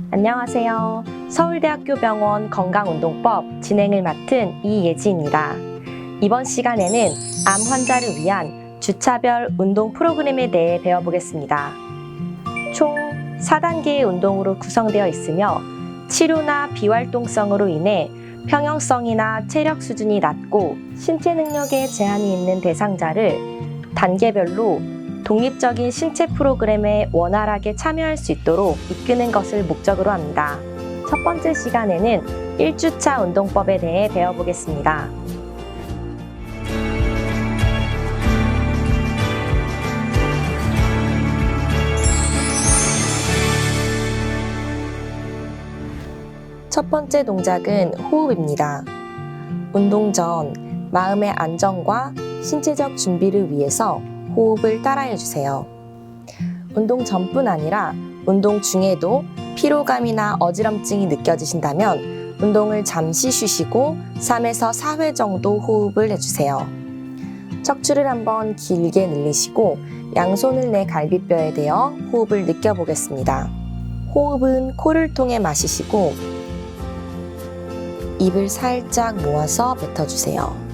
안녕하세요. 서울대학교 병원 건강운동법 진행을 맡은 이예지입니다. 이번 시간에는 암 환자를 위한 주차별 운동 프로그램에 대해 배워보겠습니다. 총 4단계의 운동으로 구성되어 있으며 치료나 비활동성으로 인해 평형성이나 체력 수준이 낮고 신체 능력에 제한이 있는 대상자를 단계별로 독립적인 신체 프로그램에 원활하게 참여할 수 있도록 이끄는 것을 목적으로 합니다. 첫 번째 시간에는 1주차 운동법에 대해 배워보겠습니다. 첫 번째 동작은 호흡입니다. 운동 전 마음의 안정과 신체적 준비를 위해서 호흡을 따라해 주세요. 운동 전뿐 아니라 운동 중에도 피로감이나 어지럼증이 느껴지신다면 운동을 잠시 쉬시고 3에서 4회 정도 호흡을 해주세요. 척추를 한번 길게 늘리시고 양손을 내 갈비뼈에 대어 호흡을 느껴보겠습니다. 호흡은 코를 통해 마시시고 입을 살짝 모아서 뱉어주세요.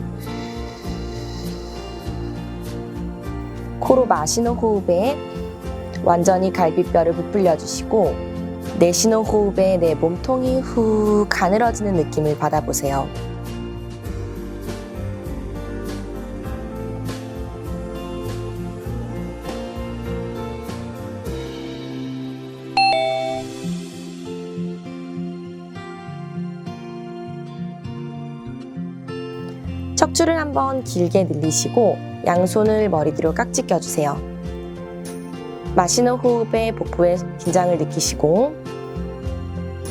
코로 마시는 호흡에 완전히 갈비뼈를 부풀려 주시고 내쉬는 호흡에 내 몸통이 후 가늘어지는 느낌을 받아보세요. 척추를 한번 길게 늘리시고 양손을 머리 뒤로 깍지 껴주세요. 마시는 호흡에 복부에 긴장을 느끼시고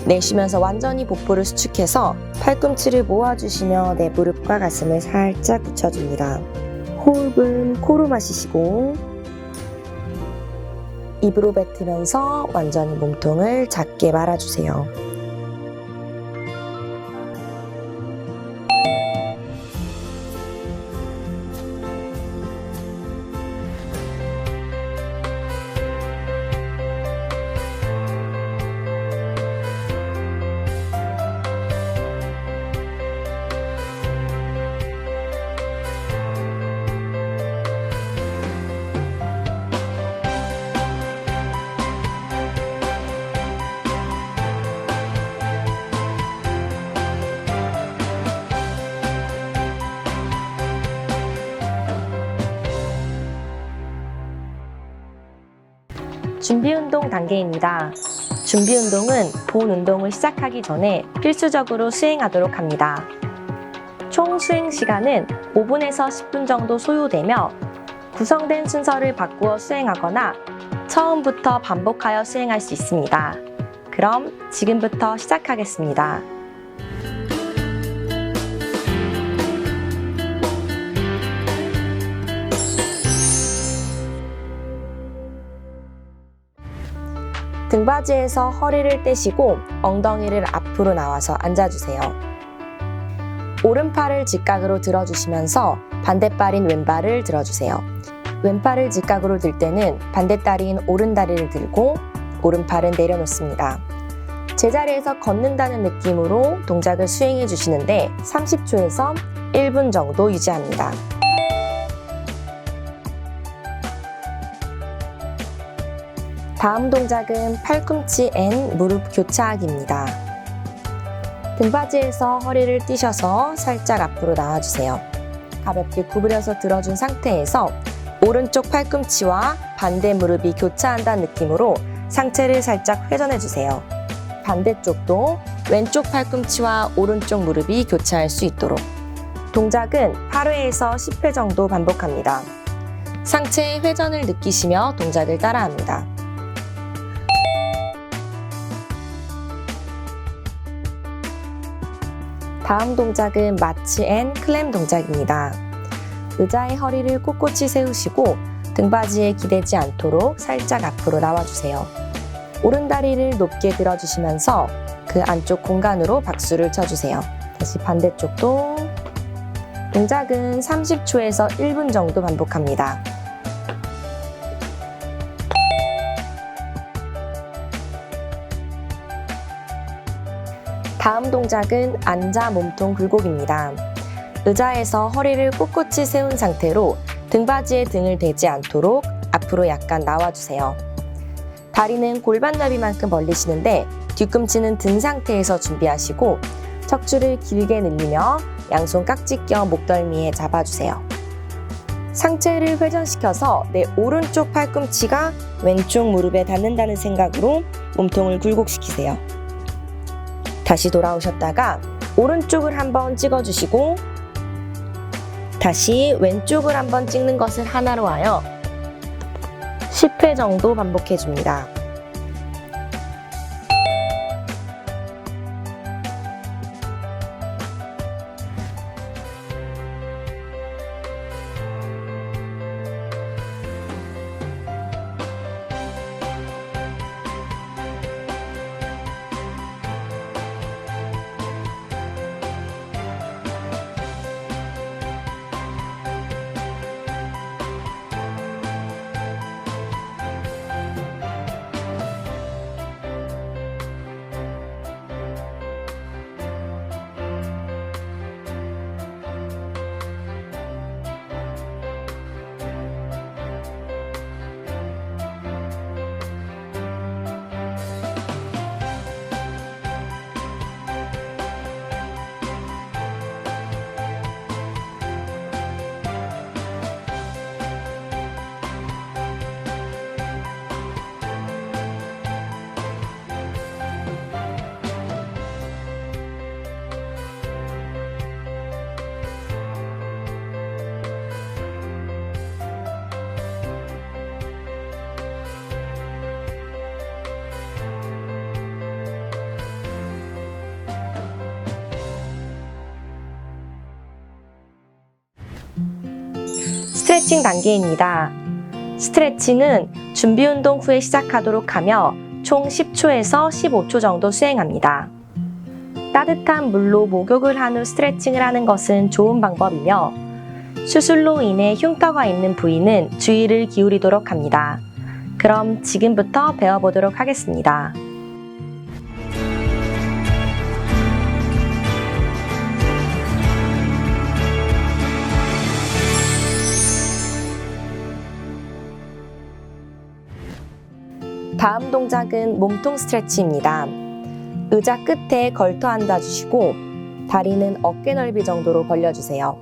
내쉬면서 완전히 복부를 수축해서 팔꿈치를 모아주시며 내 무릎과 가슴을 살짝 붙여줍니다. 호흡은 코로 마시시고 입으로 뱉으면서 완전히 몸통을 작게 말아주세요. 준비운동 단계입니다. 준비운동은 본 운동을 시작하기 전에 필수적으로 수행하도록 합니다. 총 수행 시간은 5분에서 10분 정도 소요되며 구성된 순서를 바꾸어 수행하거나 처음부터 반복하여 수행할 수 있습니다. 그럼 지금부터 시작하겠습니다. 등받이에서 허리를 떼시고 엉덩이를 앞으로 나와서 앉아주세요. 오른팔을 직각으로 들어주시면서 반대발인 왼발을 들어주세요. 왼팔을 직각으로 들 때는 반대다리인 오른다리를 들고 오른팔은 내려놓습니다. 제자리에서 걷는다는 느낌으로 동작을 수행해 주시는데 30초에서 1분 정도 유지합니다. 다음 동작은 팔꿈치 앤 무릎 교차하기입니다. 등받이에서 허리를 띄셔서 살짝 앞으로 나와주세요. 가볍게 구부려서 들어준 상태에서 오른쪽 팔꿈치와 반대 무릎이 교차한다는 느낌으로 상체를 살짝 회전해주세요. 반대쪽도 왼쪽 팔꿈치와 오른쪽 무릎이 교차할 수 있도록. 동작은 8회에서 10회 정도 반복합니다. 상체의 회전을 느끼시며 동작을 따라합니다. 다음 동작은 마치 앤 클램 동작입니다. 의자의 허리를 꼿꼿이 세우시고 등받이에 기대지 않도록 살짝 앞으로 나와주세요. 오른다리를 높게 들어주시면서 그 안쪽 공간으로 박수를 쳐주세요. 다시 반대쪽도. 동작은 30초에서 1분 정도 반복합니다. 다음 동작은 앉아 몸통 굴곡입니다. 의자에서 허리를 꼿꼿이 세운 상태로 등받이에 등을 대지 않도록 앞으로 약간 나와주세요. 다리는 골반 너비만큼 벌리시는데 뒤꿈치는 든 상태에서 준비하시고 척추를 길게 늘리며 양손 깍지 껴 목덜미에 잡아주세요. 상체를 회전시켜서 내 오른쪽 팔꿈치가 왼쪽 무릎에 닿는다는 생각으로 몸통을 굴곡시키세요. 다시 돌아오셨다가 오른쪽을 한번 찍어주시고 다시 왼쪽을 한번 찍는 것을 하나로 하여 10회 정도 반복해줍니다. 스트레칭 단계입니다. 스트레칭은 준비 운동 후에 시작하도록 하며 총 10초에서 15초 정도 수행합니다. 따뜻한 물로 목욕을 한 후 스트레칭을 하는 것은 좋은 방법이며 수술로 인해 흉터가 있는 부위는 주의를 기울이도록 합니다. 그럼 지금부터 배워보도록 하겠습니다. 다음 동작은 몸통 스트레치입니다. 의자 끝에 걸터 앉아주시고 다리는 어깨 넓이 정도로 벌려주세요.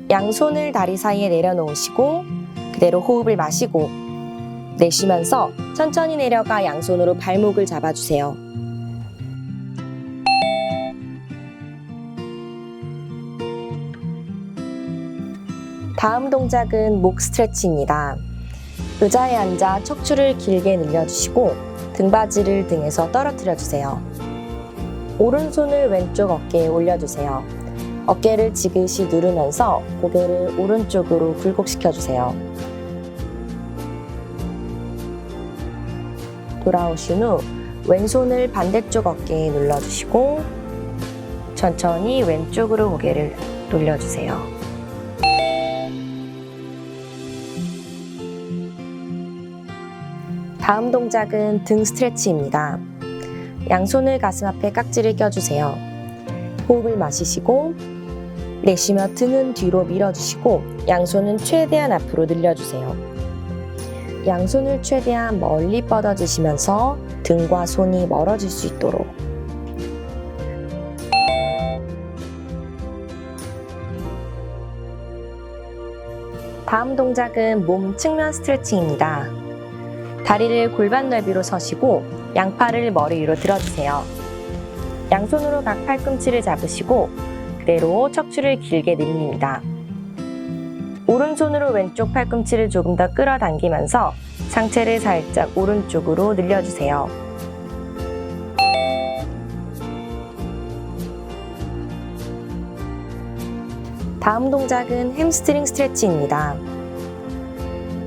양손을 다리 사이에 내려놓으시고 그대로 호흡을 마시고 내쉬면서 천천히 내려가 양손으로 발목을 잡아주세요. 다음 동작은 목 스트레치입니다. 의자에 앉아 척추를 길게 늘려주시고 등받이를 등에서 떨어뜨려주세요. 오른손을 왼쪽 어깨에 올려주세요. 어깨를 지그시 누르면서 고개를 오른쪽으로 굴곡시켜주세요. 돌아오신 후 왼손을 반대쪽 어깨에 눌러주시고 천천히 왼쪽으로 고개를 돌려주세요. 다음 동작은 등 스트레치입니다. 양손을 가슴 앞에 깍지를 껴주세요. 호흡을 마시시고 내쉬며 등은 뒤로 밀어주시고 양손은 최대한 앞으로 늘려주세요. 양손을 최대한 멀리 뻗어주시면서 등과 손이 멀어질 수 있도록. 다음 동작은 몸 측면 스트레칭입니다. 다리를 골반 넓이로 서시고 양팔을 머리 위로 들어주세요. 양손으로 각 팔꿈치를 잡으시고 그대로 척추를 길게 늘립니다. 오른손으로 왼쪽 팔꿈치를 조금 더 끌어당기면서 상체를 살짝 오른쪽으로 늘려주세요. 다음 동작은 햄스트링 스트레치입니다.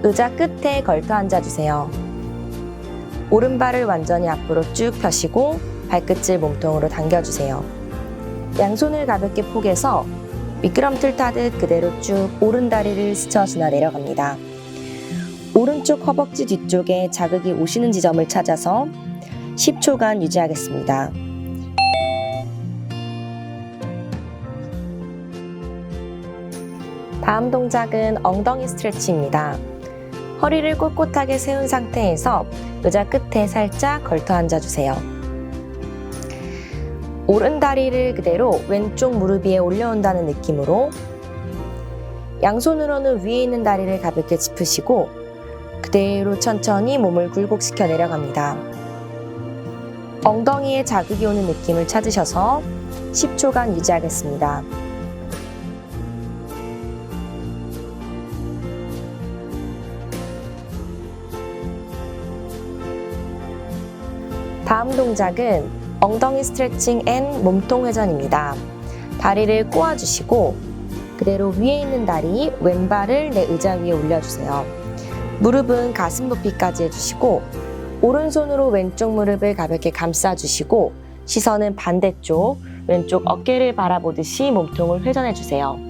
의자 끝에 걸터 앉아주세요. 오른발을 완전히 앞으로 쭉 펴시고 발끝을 몸통으로 당겨주세요. 양손을 가볍게 포개서 미끄럼틀 타듯 그대로 쭉 오른다리를 스쳐 지나 내려갑니다. 오른쪽 허벅지 뒤쪽에 자극이 오시는 지점을 찾아서 10초간 유지하겠습니다. 다음 동작은 엉덩이 스트레치입니다. 허리를 꼿꼿하게 세운 상태에서 의자 끝에 살짝 걸터 앉아주세요. 오른 다리를 그대로 왼쪽 무릎 위에 올려온다는 느낌으로 양손으로는 위에 있는 다리를 가볍게 짚으시고 그대로 천천히 몸을 굴곡시켜 내려갑니다. 엉덩이에 자극이 오는 느낌을 찾으셔서 10초간 유지하겠습니다. 다음 동작은 엉덩이 스트레칭 앤 몸통 회전입니다. 다리를 꼬아주시고 그대로 위에 있는 다리, 왼발을 내 의자 위에 올려주세요. 무릎은 가슴 높이까지 해주시고 오른손으로 왼쪽 무릎을 가볍게 감싸주시고 시선은 반대쪽, 왼쪽 어깨를 바라보듯이 몸통을 회전해주세요.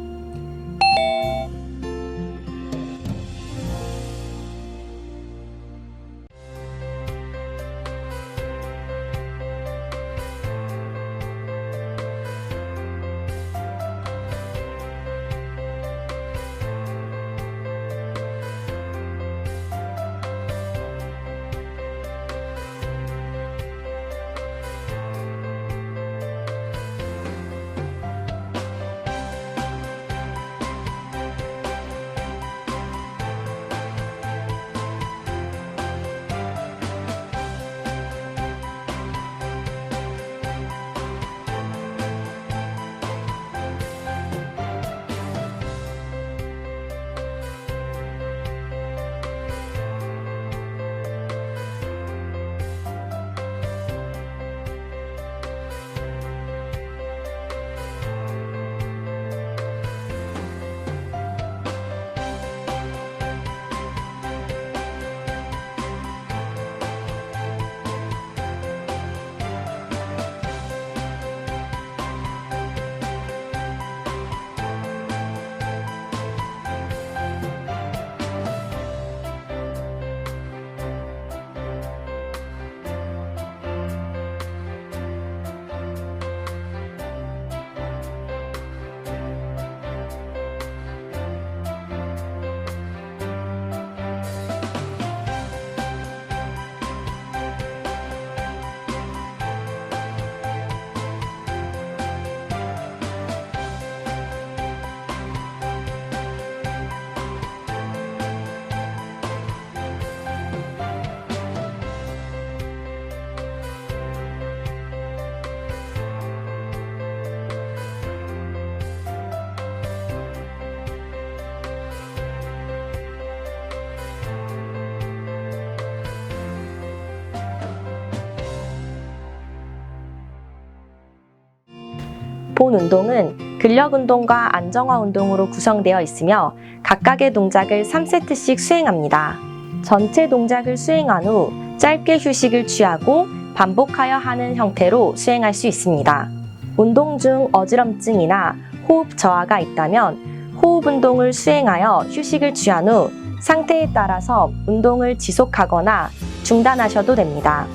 본 운동은 근력 운동과 안정화 운동으로 구성되어 있으며 각각의 동작을 3세트씩 수행합니다. 전체 동작을 수행한 후 짧게 휴식을 취하고 반복하여 하는 형태로 수행할 수 있습니다. 운동 중 어지럼증이나 호흡 저하가 있다면 호흡 운동을 수행하여 휴식을 취한 후 상태에 따라서 운동을 지속하거나 중단하셔도 됩니다.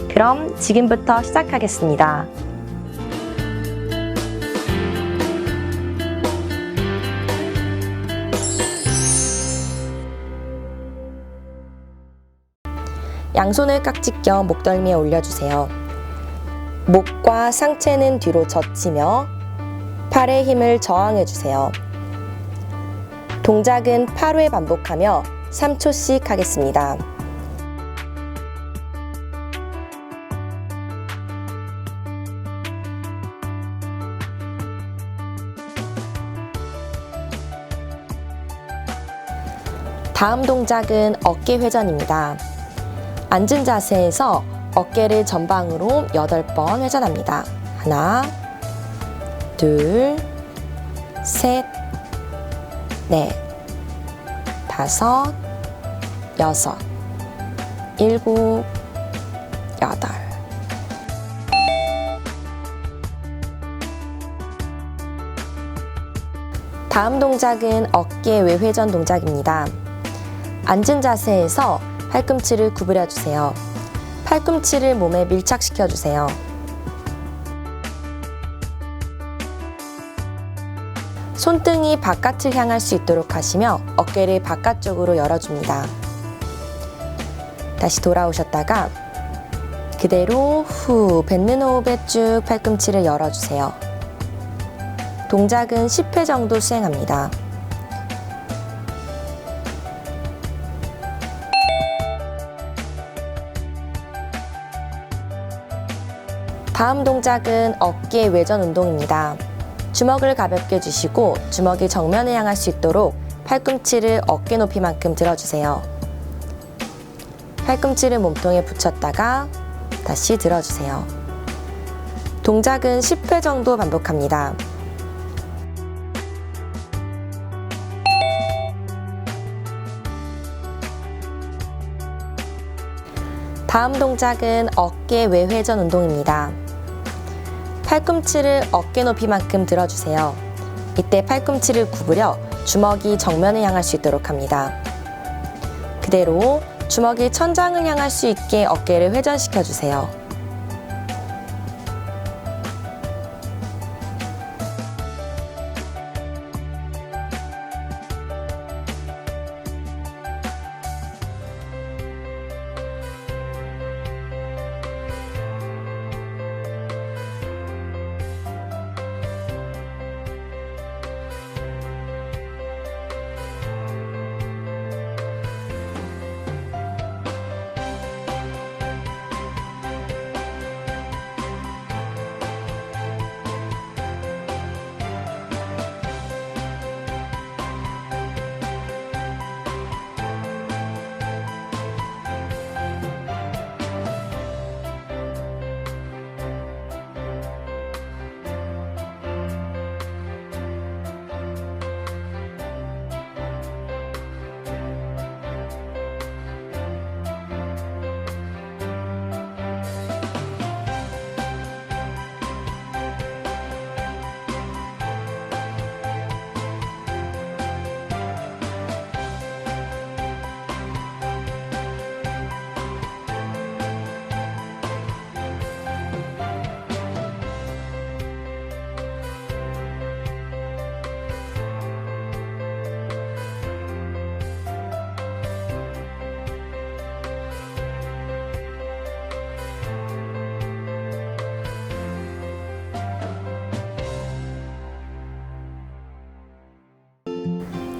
그럼 지금부터 시작하겠습니다. 양손을 깍지 껴 목덜미에 올려주세요. 목과 상체는 뒤로 젖히며 팔의 힘을 저항해주세요. 동작은 8회 반복하며 3초씩 하겠습니다. 다음 동작은 어깨 회전입니다. 앉은 자세에서 어깨를 전방으로 8번 회전합니다. 하나, 둘, 셋, 넷, 다섯, 여섯, 일곱, 여덟. 다음 동작은 어깨 외회전 동작입니다. 앉은 자세에서 팔꿈치를 구부려 주세요. 팔꿈치를 몸에 밀착시켜 주세요. 손등이 바깥을 향할 수 있도록 하시며 어깨를 바깥쪽으로 열어줍니다. 다시 돌아오셨다가 그대로 후 뱉는 호흡에 쭉 팔꿈치를 열어주세요. 동작은 10회 정도 수행합니다. 다음 동작은 어깨 외전 운동입니다. 주먹을 가볍게 쥐시고 주먹이 정면을 향할 수 있도록 팔꿈치를 어깨 높이만큼 들어주세요. 팔꿈치를 몸통에 붙였다가 다시 들어주세요. 동작은 10회 정도 반복합니다. 다음 동작은 어깨 외회전 운동입니다. 팔꿈치를 어깨 높이만큼 들어주세요. 이때 팔꿈치를 구부려 주먹이 정면을 향할 수 있도록 합니다. 그대로 주먹이 천장을 향할 수 있게 어깨를 회전시켜 주세요.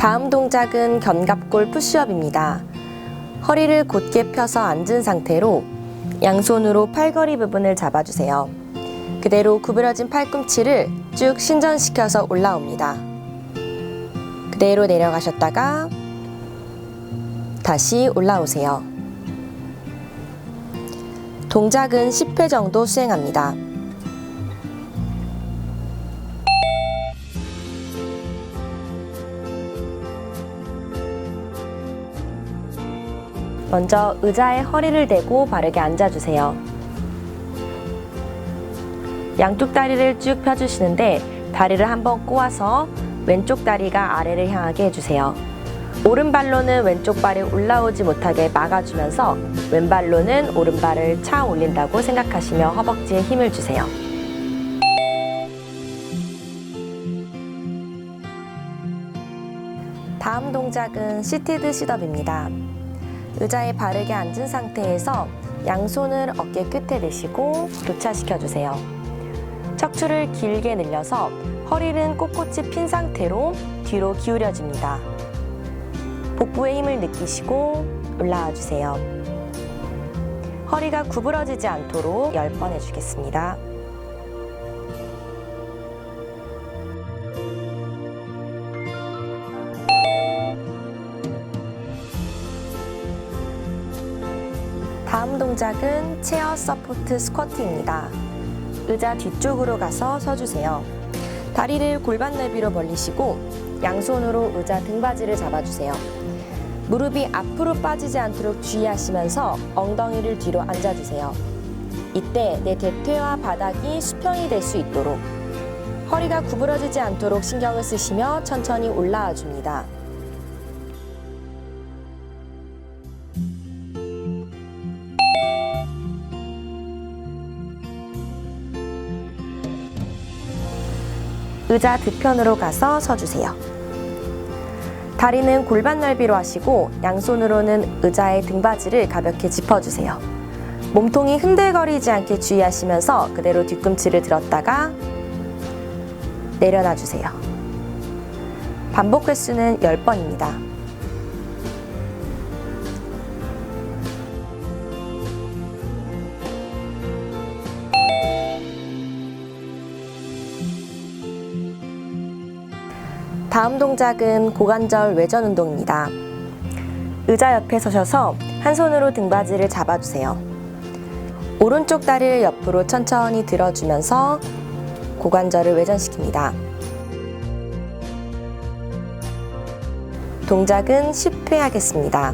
다음 동작은 견갑골 푸시업입니다. 허리를 곧게 펴서 앉은 상태로 양손으로 팔걸이 부분을 잡아주세요. 그대로 구부러진 팔꿈치를 쭉 신전시켜서 올라옵니다. 그대로 내려가셨다가 다시 올라오세요. 동작은 10회 정도 수행합니다. 먼저 의자에 허리를 대고 바르게 앉아주세요. 양쪽 다리를 쭉 펴주시는데 다리를 한번 꼬아서 왼쪽 다리가 아래를 향하게 해주세요. 오른발로는 왼쪽 발이 올라오지 못하게 막아주면서 왼발로는 오른발을 차 올린다고 생각하시며 허벅지에 힘을 주세요. 다음 동작은 시티드 싯업입니다. 의자에 바르게 앉은 상태에서 양손을 어깨 끝에 대시고 교차시켜주세요. 척추를 길게 늘려서 허리는 꼿꼿이 핀 상태로 뒤로 기울여줍니다. 복부에 힘을 느끼시고 올라와 주세요. 허리가 구부러지지 않도록 10번 해주겠습니다. 다음 동작은 체어 서포트 스쿼트입니다. 의자 뒤쪽으로 가서 서주세요. 다리를 골반 너비로 벌리시고 양손으로 의자 등받이를 잡아주세요. 무릎이 앞으로 빠지지 않도록 주의하시면서 엉덩이를 뒤로 앉아주세요. 이때 내 대퇴와 바닥이 수평이 될 수 있도록 허리가 구부러지지 않도록 신경을 쓰시며 천천히 올라와 줍니다. 의자 뒤편으로 가서 서주세요. 다리는 골반 넓이로 하시고 양손으로는 의자의 등받이를 가볍게 짚어주세요. 몸통이 흔들거리지 않게 주의하시면서 그대로 뒤꿈치를 들었다가 내려놔주세요. 반복 횟수는 10번입니다. 다음 동작은 고관절 외전 운동입니다. 의자 옆에 서셔서 한 손으로 등받이를 잡아주세요. 오른쪽 다리를 옆으로 천천히 들어주면서 고관절을 외전시킵니다. 동작은 10회 하겠습니다.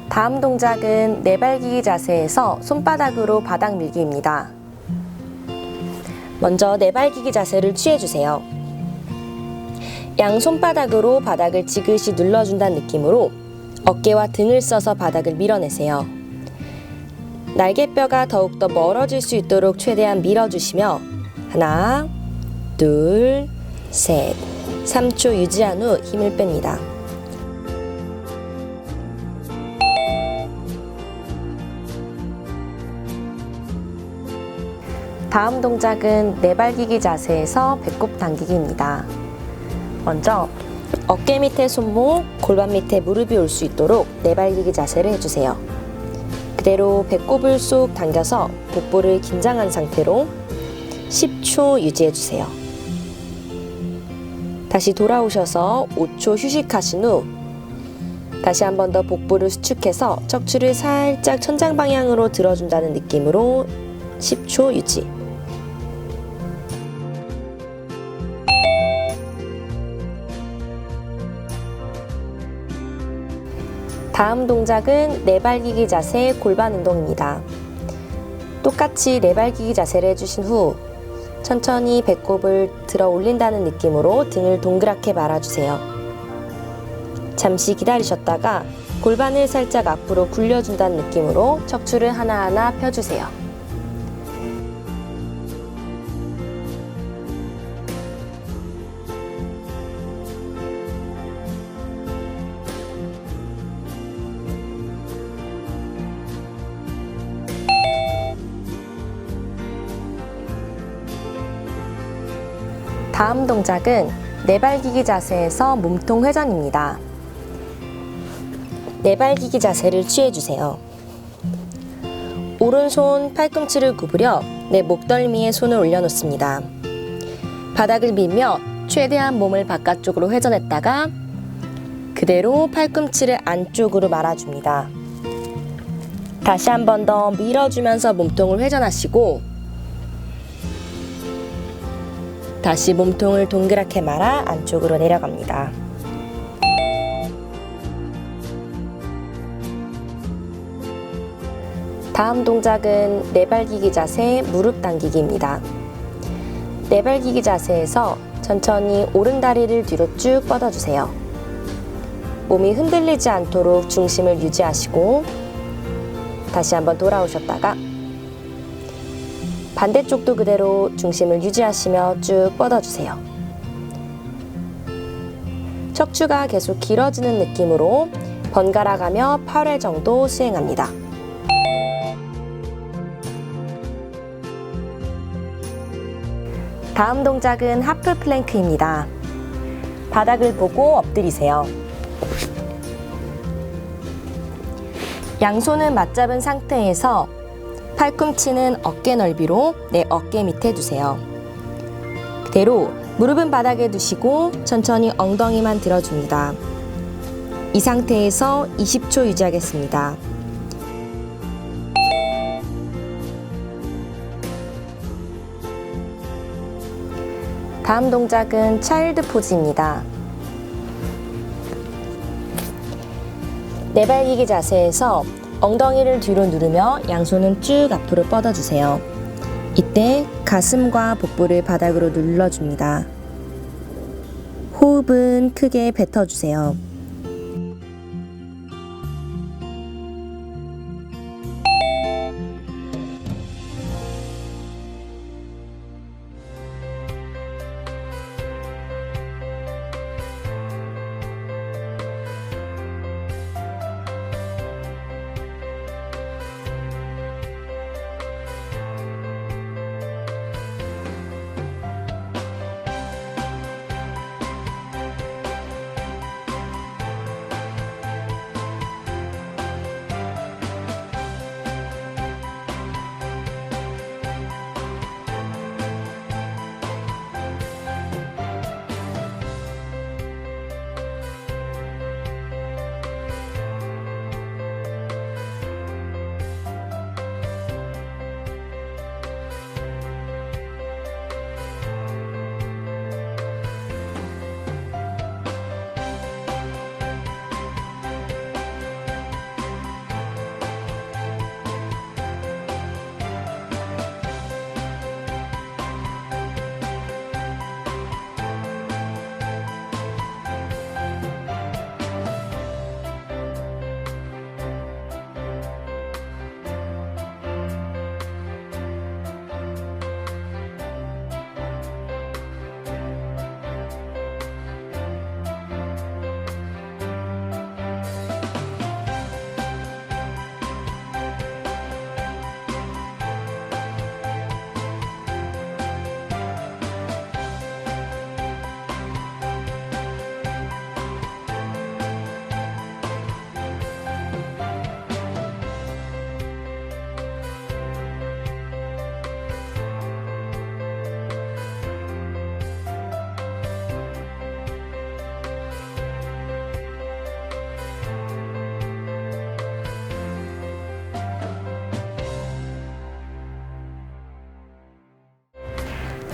다음 동작은 내발기기 자세에서 손바닥으로 바닥 밀기입니다. 먼저 내발기기 자세를 취해주세요. 양 손바닥으로 바닥을 지그시 눌러준다는 느낌으로 어깨와 등을 써서 바닥을 밀어내세요. 날개뼈가 더욱더 멀어질 수 있도록 최대한 밀어주시며 하나, 둘, 셋, 3초 유지한 후 힘을 뺍니다. 다음 동작은 내발기기 자세에서 배꼽 당기기입니다. 먼저 어깨 밑에 손목, 골반 밑에 무릎이 올 수 있도록 내발기기 자세를 해주세요. 그대로 배꼽을 쏙 당겨서 복부를 긴장한 상태로 10초 유지해주세요. 다시 돌아오셔서 5초 휴식하신 후 다시 한 번 더 복부를 수축해서 척추를 살짝 천장 방향으로 들어준다는 느낌으로 10초 유지. 다음 동작은 내발기기 자세 골반 운동입니다. 똑같이 내발기기 자세를 해주신 후 천천히 배꼽을 들어 올린다는 느낌으로 등을 동그랗게 말아주세요. 잠시 기다리셨다가 골반을 살짝 앞으로 굴려준다는 느낌으로 척추를 하나하나 펴주세요. 다음 동작은 내발기기 자세에서 몸통 회전입니다. 내발기기 자세를 취해주세요. 오른손 팔꿈치를 구부려 내 목덜미에 손을 올려놓습니다. 바닥을 밀며 최대한 몸을 바깥쪽으로 회전했다가 그대로 팔꿈치를 안쪽으로 말아줍니다. 다시 한 번 더 밀어주면서 몸통을 회전하시고 다시 몸통을 동그랗게 말아 안쪽으로 내려갑니다. 다음 동작은 내발기기 자세 무릎 당기기입니다. 내발기기 자세에서 천천히 오른다리를 뒤로 쭉 뻗어주세요. 몸이 흔들리지 않도록 중심을 유지하시고 다시 한번 돌아오셨다가 반대쪽도 그대로 중심을 유지하시며 쭉 뻗어주세요. 척추가 계속 길어지는 느낌으로 번갈아 가며 8회 정도 수행합니다. 다음 동작은 하프 플랭크입니다. 바닥을 보고 엎드리세요. 양손은 맞잡은 상태에서 팔꿈치는 어깨 넓이로 내 어깨 밑에 두세요. 그대로 무릎은 바닥에 두시고 천천히 엉덩이만 들어줍니다. 이 상태에서 20초 유지하겠습니다. 다음 동작은 차일드 포즈입니다. 내발기기 자세에서 엉덩이를 뒤로 누르며 양손은 쭉 앞으로 뻗어주세요. 이때 가슴과 복부를 바닥으로 눌러줍니다. 호흡은 크게 뱉어주세요.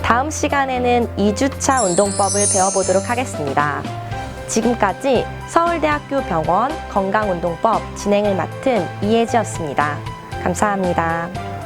다음 시간에는 2주차 운동법을 배워보도록 하겠습니다. 지금까지 서울대학교 병원 건강운동법 진행을 맡은 이혜지였습니다. 감사합니다.